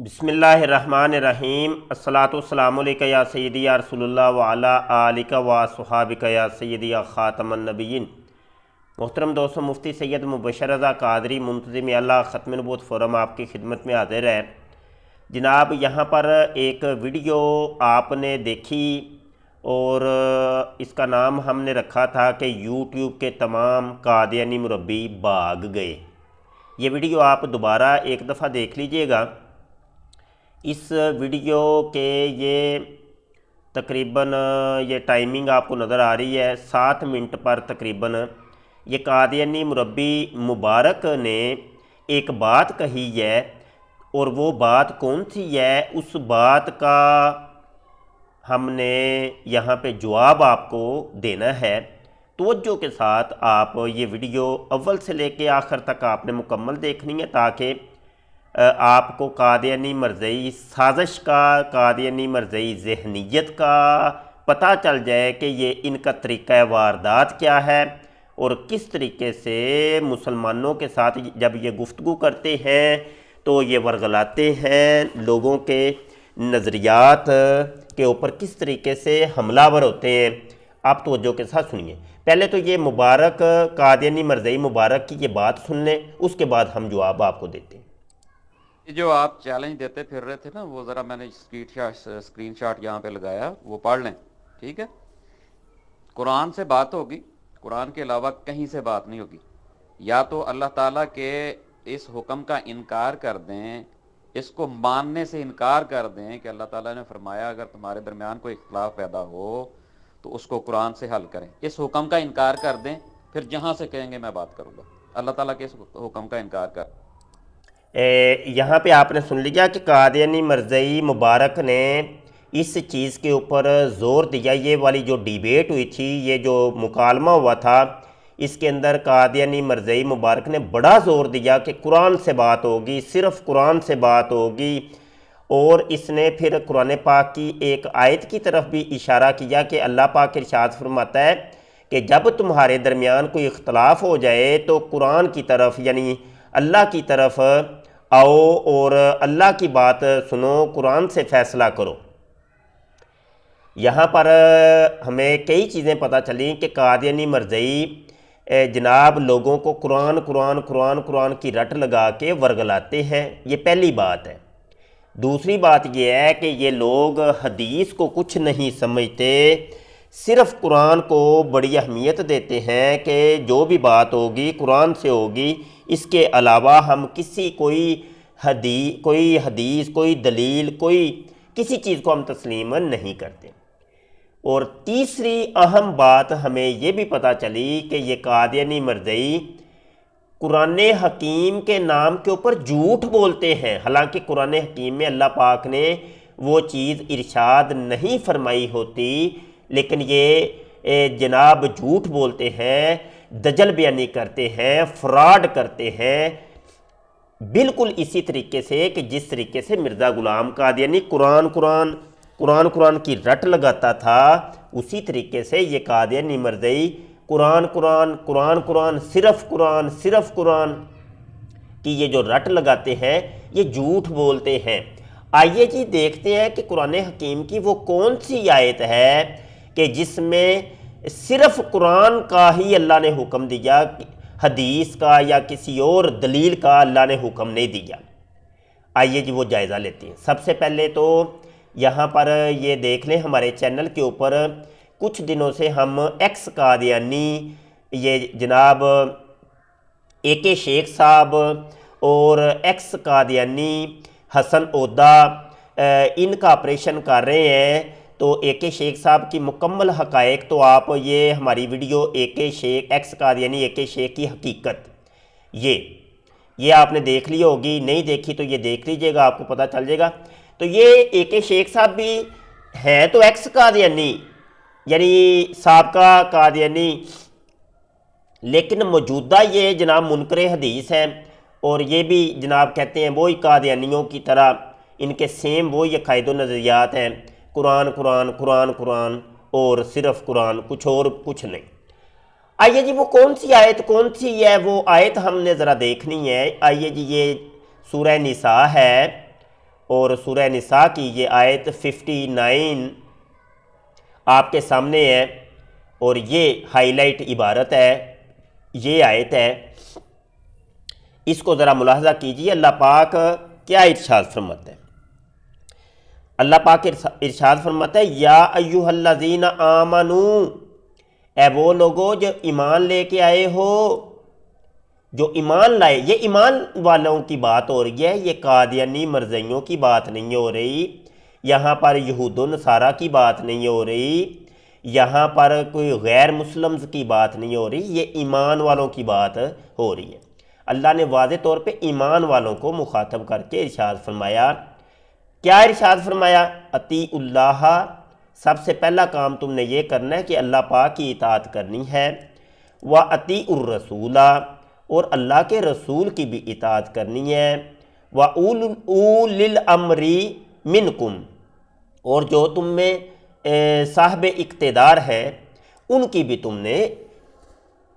بسم اللہ الرحمن الرحیم الصلاۃ والسلام علیکہ یا سیدی یا رسول اللہ وعلی آلکہ و صحابکہ یا سیدی یا خاتم النبیین۔ محترم دوستوں، مفتی سید مبشر رضا قادری منتظم اعلیٰ ختم نبوت فورم آپ کی خدمت میں حاضر ہے۔ جناب، یہاں پر ایک ویڈیو آپ نے دیکھی اور اس کا نام ہم نے رکھا تھا کہ یوٹیوب کے تمام قادیانی مربی بھاگ گئے۔ یہ ویڈیو آپ دوبارہ ایک دفعہ دیکھ لیجئے گا۔ اس ویڈیو کے یہ تقریباً یہ ٹائمنگ آپ کو نظر آ رہی ہے 7 منٹ پر تقریباً یہ قادیانی مربی مبارک نے ایک بات کہی ہے، اور وہ بات کون سی ہے اس بات کا ہم نے یہاں پہ جواب آپ کو دینا ہے۔ توجہ کے ساتھ آپ یہ ویڈیو اول سے لے کے آخر تک آپ نے مکمل دیکھنی ہے تاکہ آپ کو قادیانی مرزئی سازش کا، قادیانی مرزئی ذہنیت کا پتہ چل جائے کہ یہ ان کا طریقہ واردات کیا ہے اور کس طریقے سے مسلمانوں کے ساتھ جب یہ گفتگو کرتے ہیں تو یہ ورغلاتے ہیں، لوگوں کے نظریات کے اوپر کس طریقے سے حملہ ور ہوتے ہیں۔ آپ توجہ کے ساتھ سنیے۔ پہلے تو یہ مبارک قادیانی مرزئی مبارک کی یہ بات سن لیں، اس کے بعد ہم جواب آپ کو دیتے ہیں۔ جو آپ چیلنج دیتے پھر رہے تھے نا، وہ ذرا میں نے اسکرین شاٹ یہاں پہ لگایا، وہ پڑھ لیں، ٹھیک ہے؟ قرآن سے بات ہوگی، قرآن کے علاوہ کہیں سے بات نہیں ہوگی۔ یا تو اللہ تعالیٰ کے اس حکم کا انکار کر دیں، اس کو ماننے سے انکار کر دیں کہ اللہ تعالیٰ نے فرمایا اگر تمہارے درمیان کوئی اختلاف پیدا ہو تو اس کو قرآن سے حل کریں، اس حکم کا انکار کر دیں، پھر جہاں سے کہیں گے میں بات کروں گا۔ اللہ تعالیٰ کے اس حکم کا انکار کر یہاں پہ آپ نے سن لیا کہ قادیانی مرزئی مبارک نے اس چیز کے اوپر زور دیا۔ یہ والی جو ڈیبیٹ ہوئی تھی، یہ جو مکالمہ ہوا تھا، اس کے اندر قادیانی مرزئی مبارک نے بڑا زور دیا کہ قرآن سے بات ہوگی، صرف قرآن سے بات ہوگی، اور اس نے پھر قرآن پاک کی ایک آیت کی طرف بھی اشارہ کیا کہ اللہ پاک ارشاد فرماتا ہے کہ جب تمہارے درمیان کوئی اختلاف ہو جائے تو قرآن کی طرف یعنی اللہ کی طرف آؤ اور اللہ کی بات سنو، قرآن سے فیصلہ کرو۔ یہاں پر ہمیں کئی چیزیں پتہ چلیں کہ قادیانی مرزئی جناب لوگوں کو قرآن قرآن قرآن قرآن کی رٹ لگا کے ورغلاتے ہیں، یہ پہلی بات ہے۔ دوسری بات یہ ہے کہ یہ لوگ حدیث کو کچھ نہیں سمجھتے، صرف قرآن کو بڑی اہمیت دیتے ہیں کہ جو بھی بات ہوگی قرآن سے ہوگی، اس کے علاوہ ہم کوئی حدیث کوئی دلیل کسی چیز کو ہم تسلیم نہیں کرتے۔ اور تیسری اہم بات ہمیں یہ بھی پتہ چلی کہ یہ قادیانی مرزئی قرآن حکیم کے نام کے اوپر جھوٹ بولتے ہیں، حالانکہ قرآن حکیم میں اللہ پاک نے وہ چیز ارشاد نہیں فرمائی ہوتی، لیکن یہ جناب جھوٹ بولتے ہیں، دجل بیانی کرتے ہیں، فراڈ کرتے ہیں، بالکل اسی طریقے سے کہ جس طریقے سے مرزا غلام قادیانی قرآن کی رٹ لگاتا تھا، اسی طریقے سے یہ قادیانی مرزئی قرآن صرف قرآن کی یہ جو رٹ لگاتے ہیں، یہ جھوٹ بولتے ہیں۔ آئیے جی دیکھتے ہیں کہ قرآن حکیم کی وہ کون سی آیت ہے کہ جس میں صرف قرآن کا ہی اللہ نے حکم دیا، حدیث کا یا کسی اور دلیل کا اللہ نے حکم نہیں دیا۔ آئیے جی وہ جائزہ لیتے ہیں۔ سب سے پہلے تو یہاں پر یہ دیکھ لیں، ہمارے چینل کے اوپر کچھ دنوں سے ہم ایکس قادیانی یہ جناب اے کے شیخ صاحب اور ایکس قادیانی حسن عودہ ان کا آپریشن کر رہے ہیں، تو اے کے شیخ صاحب کی مکمل حقائق تو آپ یہ ہماری ویڈیو ایکس قادیانی اے کے شیخ کی حقیقت یہ آپ نے دیکھ لی ہوگی، نہیں دیکھی تو یہ دیکھ لیجئے گا، آپ کو پتہ چل جائے گا۔ تو یہ اے کے شیخ صاحب بھی ہیں تو ایکس قادیانی یعنی سابقہ قادیانی، لیکن موجودہ یہ جناب منکر حدیث ہیں، اور یہ بھی جناب کہتے ہیں وہی قادیانیوں کی طرح، ان کے سیم وہی عقائد و نظریات ہیں، قرآن قرآن قرآن قرآن اور صرف قرآن، کچھ نہیں۔ آئیے جی وہ کون سی ہے وہ آیت ہم نے ذرا دیکھنی ہے۔ آئیے جی یہ سورہ نساء ہے، اور سورہ نساء کی یہ آیت 59 آپ کے سامنے ہے، اور یہ ہائی لائٹ عبارت ہے، یہ آیت ہے، اس کو ذرا ملاحظہ کیجیے اللہ پاک کیا ارشاد فرماتا ہے۔ اللہ پاک ارشاد فرماتا ہے یا ایھا الذین آمنو، اے وہ لوگو جو ایمان لے کے آئے ہو، جو ایمان لائے، یہ ایمان والوں کی بات ہو رہی ہے، یہ قادیانی مرزائیوں کی بات نہیں ہو رہی، یہاں پر یہود و نصارہ کی بات نہیں ہو رہی، یہاں پر کوئی غیر مسلمز کی بات نہیں ہو رہی، یہ ایمان والوں کی بات ہو رہی ہے۔ اللہ نے واضح طور پہ ایمان والوں کو مخاطب کر کے ارشاد فرمایا، کیا ارشاد فرمایا؟ اطیعوا اللہ، سب سے پہلا کام تم نے یہ کرنا ہے کہ اللہ پاک کی اطاعت کرنی ہے، وَأَطِیعُوا الرَّسُولَ، اور اللہ کے رسول کی بھی اطاعت کرنی ہے، وَأُولِي الْأَمْرِ مِنْکُمْ، اور جو تم میں صاحب اقتدار ہے ان کی بھی تم نے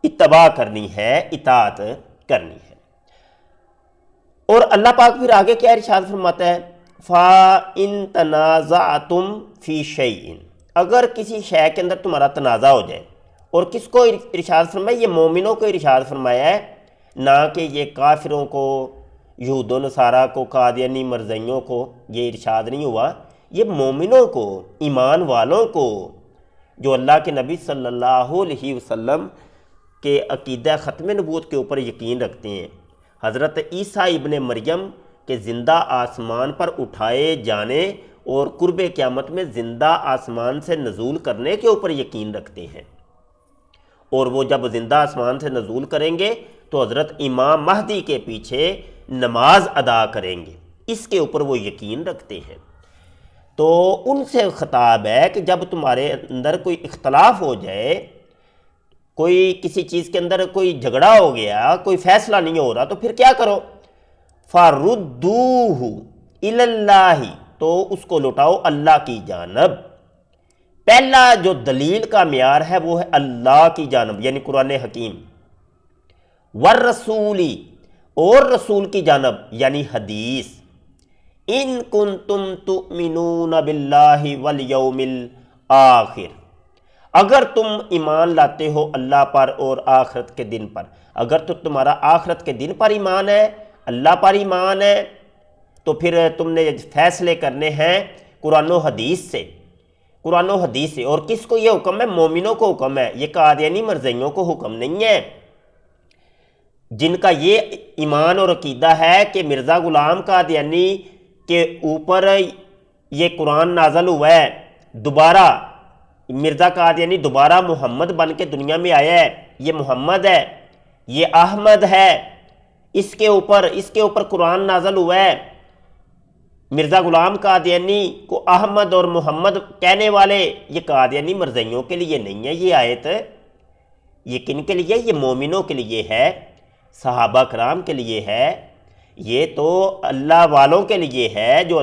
اتباع کرنی ہے، اطاعت کرنی ہے۔ اور اللہ پاک پھر آگے کیا ارشاد فرماتا ہے؟ فَإِن تَنَازَعْتُمْ فِي شَيْءٍ، اگر کسی شے کے اندر تمہارا تنازع ہو جائے، اور کس کو ارشاد فرمایا؟ یہ مومنوں کو ارشاد فرمایا ہے، نہ کہ یہ کافروں کو، یہود و نصارہ کو، قادیانی مرزائیوں کو یہ ارشاد نہیں ہوا، یہ مومنوں کو، ایمان والوں کو، جو اللہ کے نبی صلی اللہ علیہ وسلم کے عقیدہ ختم نبوت کے اوپر یقین رکھتے ہیں، حضرت عیسیٰ ابن مریم کے زندہ آسمان پر اٹھائے جانے اور قرب قیامت میں زندہ آسمان سے نزول کرنے کے اوپر یقین رکھتے ہیں، اور وہ جب زندہ آسمان سے نزول کریں گے تو حضرت امام مہدی کے پیچھے نماز ادا کریں گے، اس کے اوپر وہ یقین رکھتے ہیں۔ تو ان سے خطاب ہے کہ جب تمہارے اندر کوئی اختلاف ہو جائے، کوئی کسی چیز کے اندر کوئی جھگڑا ہو گیا، کوئی فیصلہ نہیں ہو رہا، تو پھر کیا کرو؟ فَرُدُّوهُ إِلَى اللَّهِ، تو اس کو لوٹاؤ اللہ کی جانب۔ پہلا جو دلیل کا معیار ہے وہ ہے اللہ کی جانب، یعنی قرآن حکیم، والرسولی، اور رسول کی جانب یعنی حدیث، ان کنتم تؤمنون باللہ والیوم الآخر، اگر تم ایمان لاتے ہو اللہ پر اور آخرت کے دن پر، اگر تو تمہارا آخرت کے دن پر ایمان ہے، اللہ پر ایمان ہے، تو پھر تم نے فیصلے کرنے ہیں قرآن و حدیث سے، قرآن و حدیث سے۔ اور کس کو یہ حکم ہے؟ مومنوں کو حکم ہے، یہ قادیانی مرزائیوں کو حکم نہیں ہے، جن کا یہ ایمان اور عقیدہ ہے کہ مرزا غلام قادیانی کے اوپر یہ قرآن نازل ہوا ہے، دوبارہ مرزا قادیانی دوبارہ محمد بن کے دنیا میں آیا ہے، یہ محمد ہے، یہ احمد ہے، اس کے اوپر قرآن نازل ہوا ہے۔ مرزا غلام قادیانی کو احمد اور محمد کہنے والے یہ قادیانی مرزائیوں کے لیے نہیں ہے، یہ آیت یہ کن کے لیے؟ یہ مومنوں کے لیے ہے، صحابہ کرام کے لیے ہے، یہ تو اللہ والوں کے لیے ہے، جو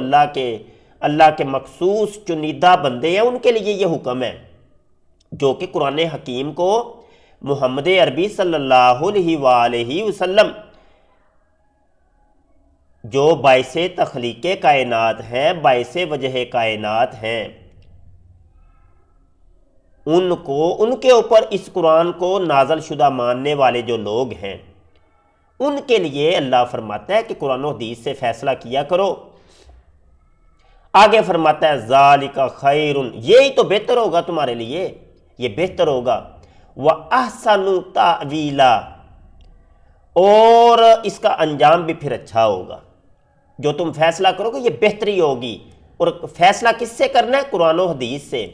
اللہ کے مخصوص چنیدہ بندے ہیں، ان کے لیے یہ حکم ہے، جو کہ قرآن حکیم کو محمد عربی صلی اللہ علیہ وآلہ وسلم، جو باعث تخلیق کائنات ہیں، باعث وجہ کائنات ہیں، ان کے اوپر اس قرآن کو نازل شدہ ماننے والے جو لوگ ہیں، ان کے لیے اللہ فرماتا ہے کہ قرآن و حدیث سے فیصلہ کیا کرو۔ آگے فرماتا ہے ذالک خیر، یہی تو بہتر ہوگا تمہارے لیے، یہ بہتر ہوگا، وَأَحْسَنُ تَأْوِيلًا، اور اس کا انجام بھی پھر اچھا ہوگا، جو تم فیصلہ کرو گے یہ بہتری ہوگی۔ اور فیصلہ کس سے کرنا ہے؟ قرآن و حدیث سے۔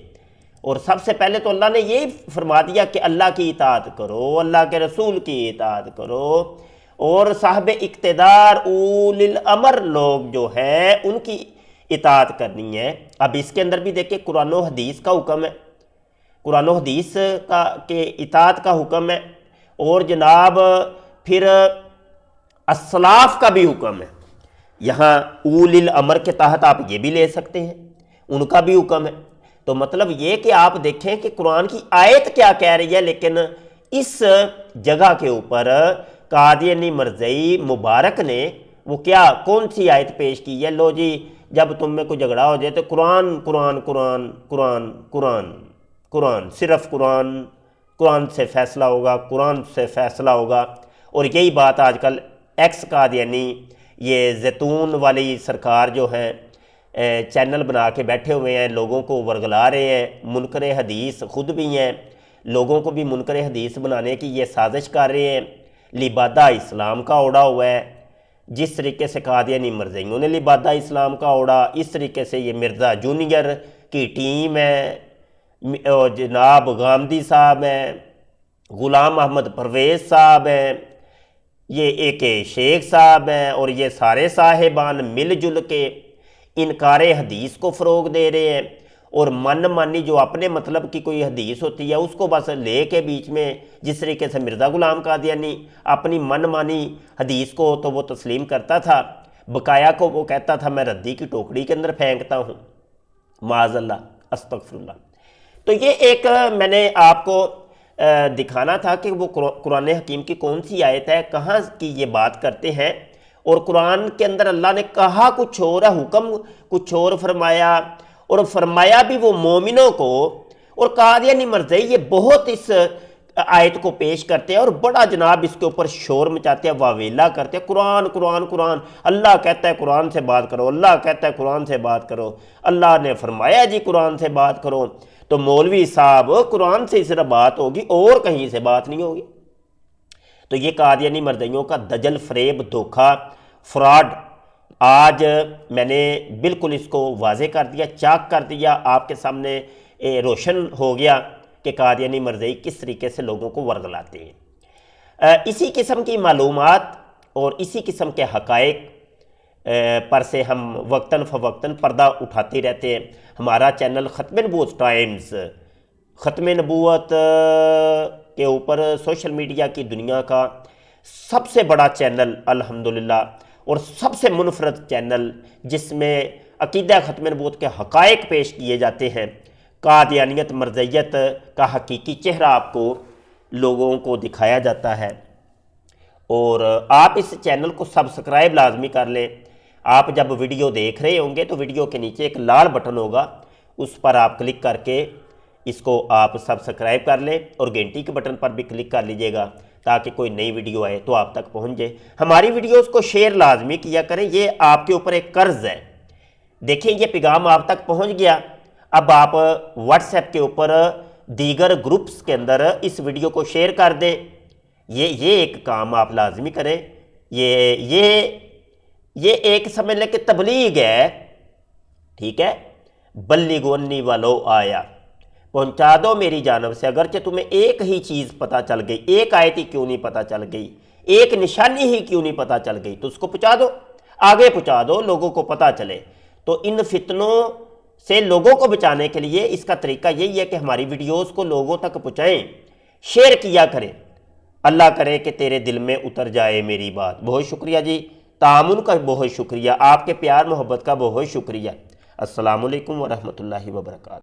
اور سب سے پہلے تو اللہ نے یہی فرما دیا کہ اللہ کی اطاعت کرو، اللہ کے رسول کی اطاعت کرو، اور صاحب اقتدار اولی الامر لوگ جو ہیں ان کی اطاعت کرنی ہے۔ اب اس کے اندر بھی دیکھیں قرآن و حدیث کا حکم ہے، قرآن و حدیث کے اطاعت کا حکم ہے، اور جناب پھر اسلاف کا بھی حکم ہے۔ یہاں اولی الامر کے تحت آپ یہ بھی لے سکتے ہیں، ان کا بھی حکم ہے۔ تو مطلب یہ کہ آپ دیکھیں کہ قرآن کی آیت کیا کہہ رہی ہے، لیکن اس جگہ کے اوپر قادیانی مرزائی مبارک نے وہ کون سی آیت پیش کی ہے؟ لو جی، جب تم میں کوئی جھگڑا ہو جائے تو قرآن قرآن قرآن قرآن قرآن قرآن، صرف قرآن، قرآن سے فیصلہ ہوگا، قرآن سے فیصلہ ہوگا۔ اور یہی بات آج کل ایکس قادیانی یہ زیتون والی سرکار جو ہیں چینل بنا کے بیٹھے ہوئے ہیں، لوگوں کو ورگلا رہے ہیں، منکر حدیث خود بھی ہیں، لوگوں کو بھی منکر حدیث بنانے کی یہ سازش کر رہے ہیں، لبادہ اسلام کا اوڑا ہوا ہے۔ جس طریقے سے قادیانی مرزائیوں نے لبادہ اسلام کا اوڑا، اس طریقے سے یہ مرزا جونیئر کی ٹیم ہے، جناب غامدی صاحب ہیں، غلام محمد پرویز صاحب ہیں، یہ ایک شیخ صاحب ہیں، اور یہ سارے صاحبان مل جل کے انکار حدیث کو فروغ دے رہے ہیں۔ اور من مانی جو اپنے مطلب کی کوئی حدیث ہوتی ہے اس کو بس لے کے بیچ میں، جس طریقے سے مرزا غلام قادیانی اپنی من مانی حدیث کو تو وہ تسلیم کرتا تھا، بقایا کو وہ کہتا تھا میں ردی کی ٹوکری کے اندر پھینکتا ہوں، معاذ اللہ، استغفر اللہ۔ تو یہ ایک میں نے آپ کو دکھانا تھا کہ وہ قرآن حکیم کی کون سی آیت ہے، کہاں کی یہ بات کرتے ہیں، اور قرآن کے اندر اللہ نے کہا کچھ اور ہے، حکم کچھ اور فرمایا، اور فرمایا بھی وہ مومنوں کو۔ اور قادیانی مرزائی یہ بہت اس آیت کو پیش کرتے ہیں اور بڑا جناب اس کے اوپر شور مچاتے ہیں، واویلا کرتے ہیں، قرآن قرآن قرآن، اللہ کہتا ہے قرآن سے بات کرو، اللہ کہتا ہے قرآن سے بات کرو، اللہ نے فرمایا جی قرآن سے بات کرو۔ تو مولوی صاحب قرآن سے صرف بات ہوگی اور کہیں سے بات نہیں ہوگی۔ تو یہ قادیانی مرزائیوں کا دجل، فریب، دھوکہ، فراڈ آج میں نے بالکل اس کو واضح کر دیا، چاک کر دیا، آپ کے سامنے روشن ہو گیا کہ قادیانی مرزائی کس طریقے سے لوگوں کو ورگلاتے ہیں۔ اسی قسم کی معلومات اور اسی قسم کے حقائق پر سے ہم وقتاً فوقتاً پردہ اٹھاتے رہتے ہیں۔ ہمارا چینل ختم نبوت ٹائمز، ختم نبوت کے اوپر سوشل میڈیا کی دنیا کا سب سے بڑا چینل الحمدللہ، اور سب سے منفرد چینل جس میں عقیدہ ختم نبوت کے حقائق پیش کیے جاتے ہیں، قادیانیت مرزائیت کا حقیقی چہرہ آپ کو لوگوں کو دکھایا جاتا ہے۔ اور آپ اس چینل کو سبسکرائب لازمی کر لیں۔ آپ جب ویڈیو دیکھ رہے ہوں گے تو ویڈیو کے نیچے ایک لال بٹن ہوگا، اس پر آپ کلک کر کے اس کو آپ سبسکرائب کر لیں، اور گھنٹی کے بٹن پر بھی کلک کر لیجئے گا تاکہ کوئی نئی ویڈیو آئے تو آپ تک پہنچ جائے۔ ہماری ویڈیوز کو شیئر لازمی کیا کریں، یہ آپ کے اوپر ایک قرض ہے۔ دیکھیں یہ پیغام آپ تک پہنچ گیا، اب آپ واٹس ایپ کے اوپر دیگر گروپس کے اندر اس ویڈیو کو شیئر کر دیں۔ یہ ایک کام آپ لازمی کریں۔ یہ ایک سمجھ لیں کہ تبلیغ ہے، ٹھیک ہے، بلغوا انی ولو آیا، پہنچا دو میری جانب سے، اگرچہ تمہیں ایک ہی چیز پتہ چل گئی، ایک آیت ہی کیوں نہیں پتہ چل گئی، ایک نشانی ہی کیوں نہیں پتہ چل گئی، تو اس کو پہنچا دو، آگے پہنچا دو، لوگوں کو پتہ چلے۔ تو ان فتنوں سے لوگوں کو بچانے کے لیے اس کا طریقہ یہی ہے کہ ہماری ویڈیوز کو لوگوں تک پہنچائیں، شیئر کیا کریں۔ اللہ کرے کہ تیرے دل میں اتر جائے میری بات۔ بہت شکریہ جی، تعاون کا بہت شکریہ، آپ کے پیار محبت کا بہت شکریہ۔ السلام علیکم ورحمۃ اللہ وبرکاتہ۔